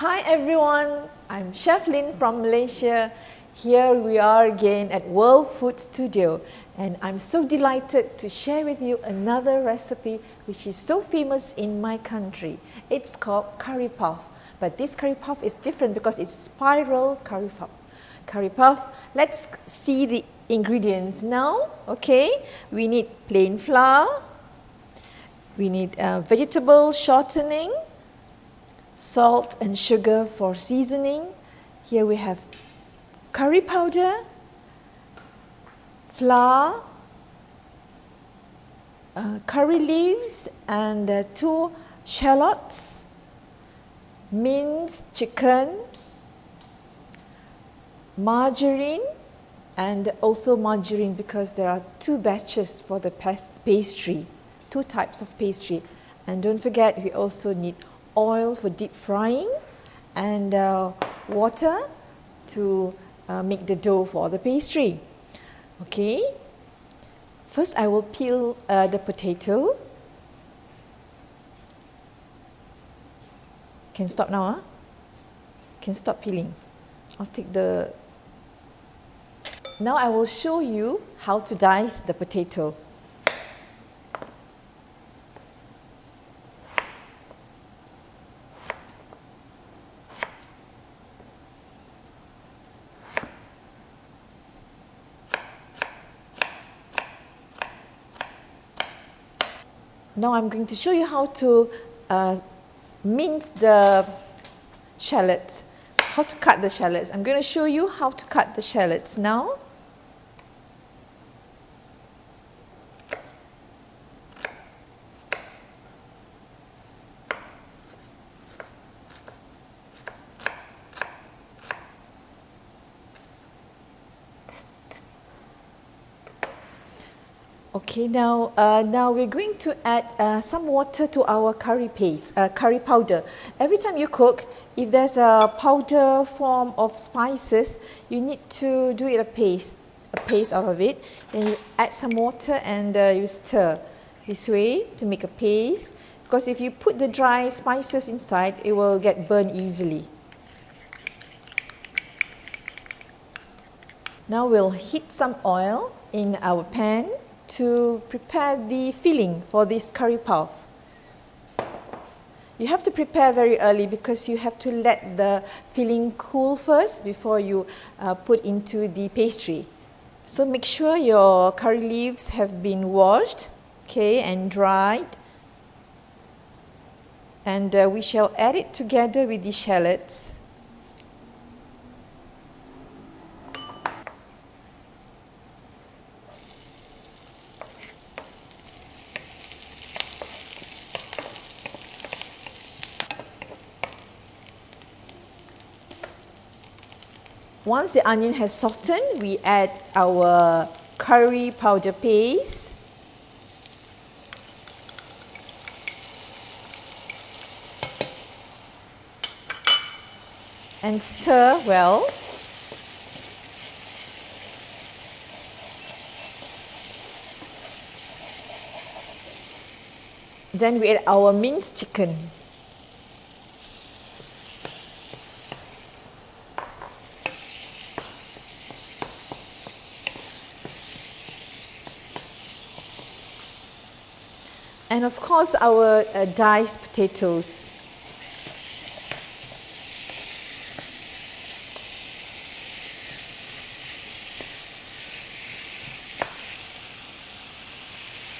Hi everyone, I'm Chef Lin from Malaysia. Here we are again at World Food Studio, and I'm so delighted to share with you another recipe which is so famous in my country. It's called Karipaf, but this Karipaf is different because it's spiral Karipaf. Let's see the ingredients now. Okay, we need plain flour, we need vegetable shortening, salt and sugar for seasoning. Here we have curry powder, flour, curry leaves and 2 shallots, minced chicken, margarine, and also margarine because there are 2 batches for the pastry, 2 types of pastry. And don't forget, we also need oil for deep frying and water to make the dough for the pastry. Okay, first I will peel the potato. Can stop now, huh? Can stop peeling. I'll take the... Now I will show you how to dice the potato. Now I'm going to show you how to mince the shallots, how to cut the shallots. I'm going to show you how to cut the shallots now. Okay, now we're going to add some water to our curry paste, curry powder. Every time you cook, if there's a powder form of spices, you need to do it a paste out of it. Then you add some water and you stir this way to make a paste. Because if you put the dry spices inside, it will get burned easily. Now we'll heat some oil in our pan to prepare the filling for this curry puff. You have to prepare very early because you have to let the filling cool first before you put into the pastry. So make sure your curry leaves have been washed, okay, and dried. And we shall add it together with the shallots. Once the onion has softened, we add our curry powder paste. And stir well. Then we add our minced chicken. And of course, our diced potatoes.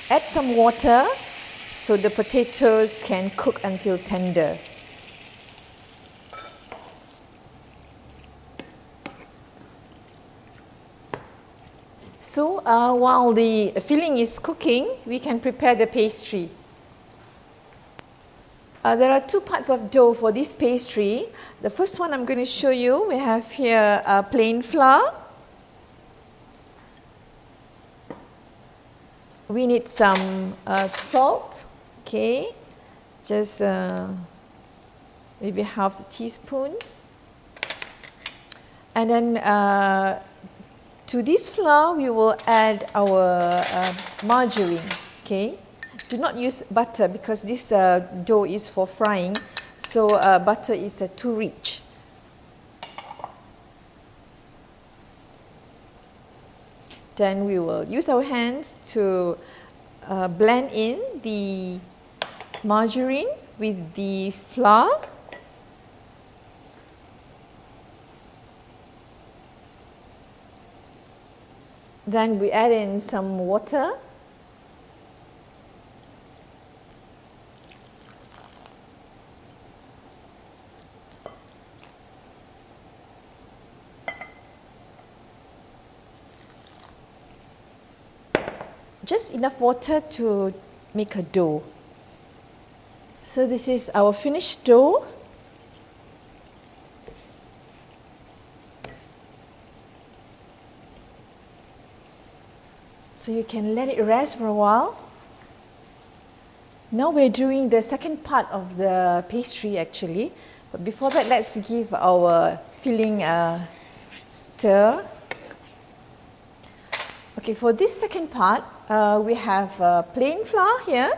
Add some water so the potatoes can cook until tender. So while the filling is cooking, we can prepare the pastry. There are 2 parts of dough for this pastry. The first one I'm going to show you, we have here plain flour. We need some salt, okay, just maybe half a teaspoon. And then to this flour, we will add our margarine, okay. Do not use butter because this dough is for frying. so butter is too rich. Then we will use our hands to blend in the margarine with the flour. Then we add in some water. Just enough water to make a dough. So this is our finished dough. So you can let it rest for a while. Now we're doing the second part of the pastry actually. But before that, let's give our filling a stir. Okay, for this second part, we have plain flour here.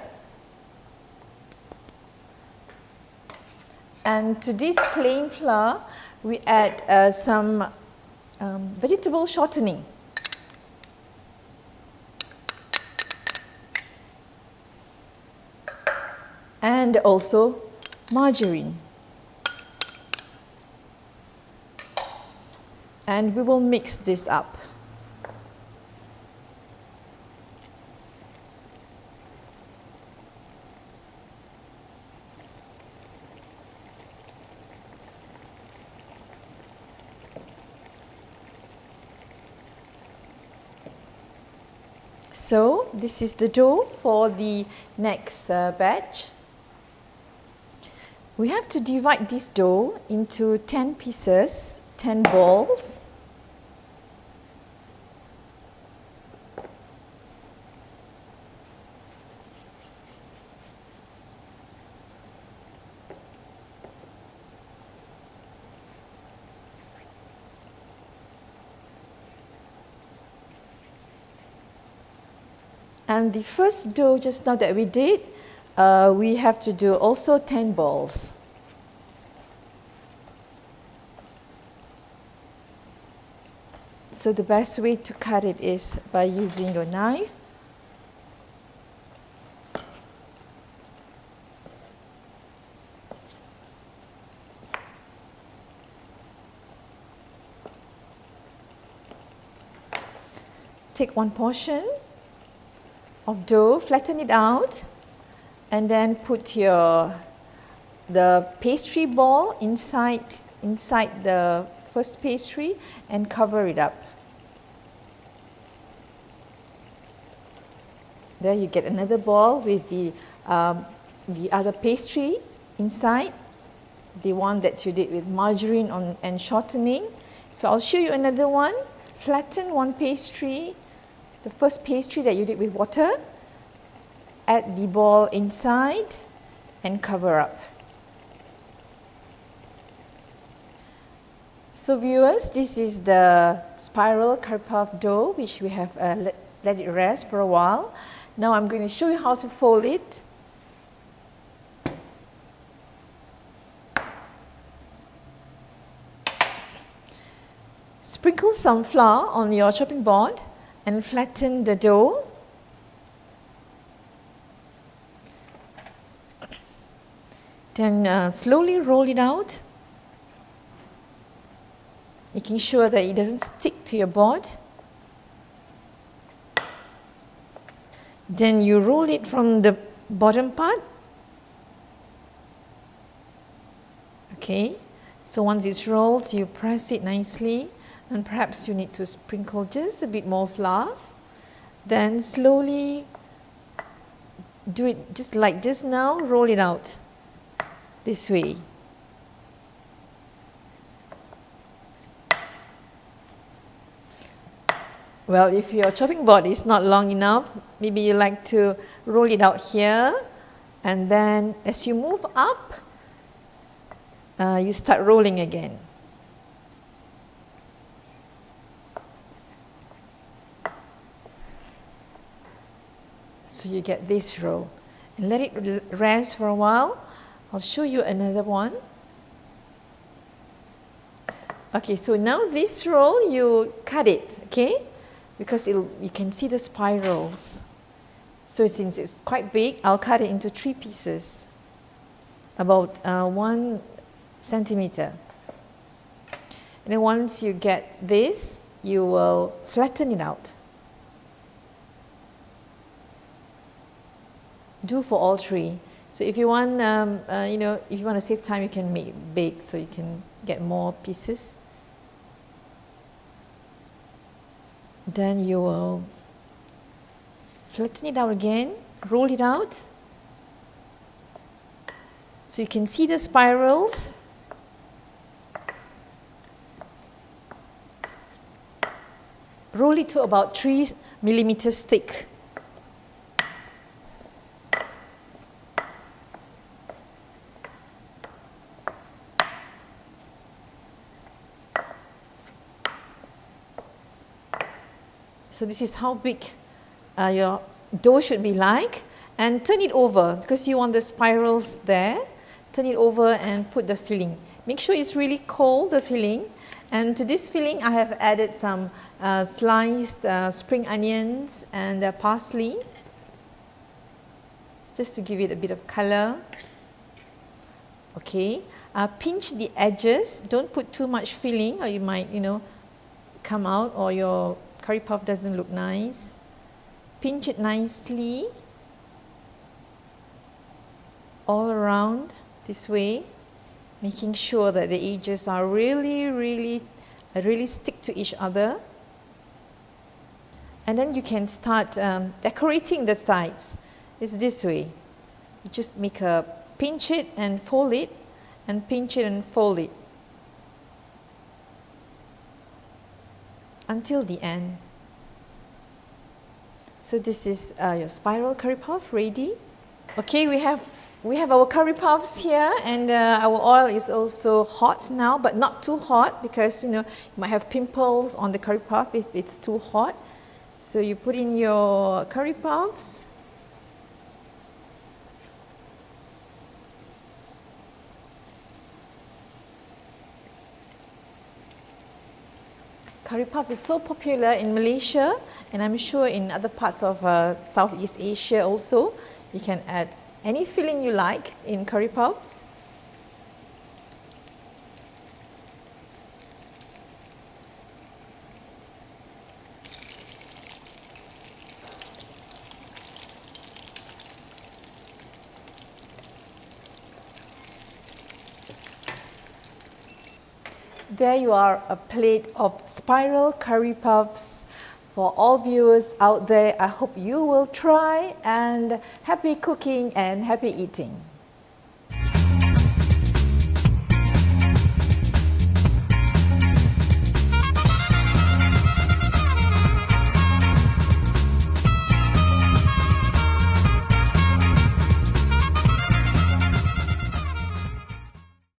And to this plain flour, we add some vegetable shortening. And also margarine. And we will mix this up. So this is the dough for the next batch. We have to divide this dough into 10 pieces, 10 balls. And the first dough just now that we did, we have to do also 10 balls. So the best way to cut it is by using your knife. Take one portion of dough, flatten it out, and then put the pastry ball inside the first pastry and cover it up. There you get another ball with the other pastry inside, the one that you did with margarine and shortening. So I'll show you another one. Flatten one pastry, the first pastry that you did with water, add the ball inside and cover up. So viewers, this is the spiral Karipaf dough which we have let it rest for a while. Now I'm going to show you how to fold it. Sprinkle some flour on your chopping board and flatten the dough. Then slowly roll it out, making sure that it doesn't stick to your board. Then you roll it from the bottom part. Okay, so once it's rolled, you press it nicely, and perhaps you need to sprinkle just a bit more flour. Then slowly do it just like this now, roll it out this way. Well, if your chopping board is not long enough, maybe you like to roll it out here, and then as you move up, you start rolling again. So you get this roll, and let it rest for a while I'll show you another one. Okay, so now this roll, you cut it, okay? Because you can see the spirals. So since it's quite big, I'll cut it into 3 pieces, about 1 centimeter. And then once you get this, you will flatten it out. Do for all 3. So if you want, if you want to save time, you can make it big, so you can get more pieces. Then you will flatten it out again, roll it out, so you can see the spirals. Roll it to about 3 millimeters thick. So this is how big your dough should be like. And turn it over, because you want the spirals there. Turn it over and put the filling. Make sure it's really cold, the filling. And to this filling, I have added some sliced spring onions and parsley, just to give it a bit of color. Okay, pinch the edges. Don't put too much filling, or you might, come out, or your curry puff doesn't look nice. Pinch it nicely all around this way, making sure that the edges are really stick to each other. And then you can start decorating the sides. It's this way. You just make a pinch it and fold it, and pinch it and fold it until the end. So this is your spiral curry puff ready. Okay, we have our curry puffs here, and our oil is also hot now, but not too hot, because you might have pimples on the curry puff if it's too hot. So you put in your curry puffs. Curry puff is so popular in Malaysia, and I'm sure in other parts of Southeast Asia also. You can add any filling you like in curry puffs. There you are, a plate of spiral curry puffs. For all viewers out there, I hope you will try, and happy cooking and happy eating.